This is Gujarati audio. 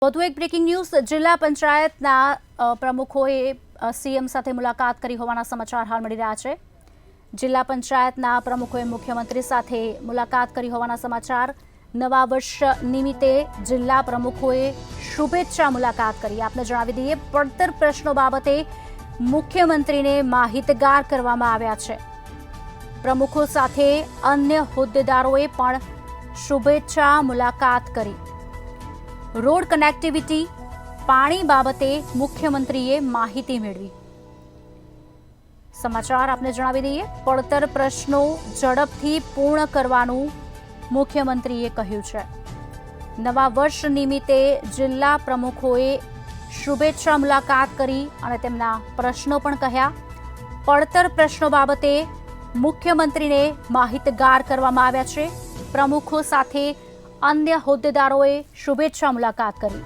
વધુ એક બ્રેકિંગ ન્યૂઝ જિલ્લા પંચાયતના પ્રમુખોએ સીએમ સાથે મુલાકાત કરી હોવાના સમાચાર હાલ મળી રહ્યા છે। જિલ્લા પંચાયતના પ્રમુખોએ મુખ્યમંત્રી સાથે મુલાકાત કરી હોવાના સમાચાર। નવા વર્ષ નિમિત્તે જિલ્લા પ્રમુખોએ શુભેચ્છા મુલાકાત કરી। આપને જણાવી દઈએ, પડતર પ્રશ્નો બાબતે મુખ્યમંત્રીને માહિતગાર કરવામાં આવ્યા છે। પ્રમુખો સાથે અન્ય હોદ્દેદારોએ પણ શુભેચ્છા મુલાકાત કરી। રોડ કનેક્ટિવિટી, પાણી બાબતે મુખ્યમંત્રીએ માહિતી મેળવી। સમાચાર આપને જણાવી દઈએ, પડતર પ્રશ્નો ઝડપથી પૂર્ણ કરવાનું મુખ્યમંત્રીએ કહ્યું છે। નવા વર્ષ નિમિત્તે જિલ્લા પ્રમુખોએ શુભેચ્છા મુલાકાત કરી અને તેમના પ્રશ્નો પણ કહ્યા। પડતર પ્રશ્નો બાબતે મુખ્યમંત્રીને માહિતગાર કરવામાં આવ્યા છે। પ્રમુખો સાથે અન્ય હોદ્દેદારોએ શુભેચ્છા મુલાકાત કરી।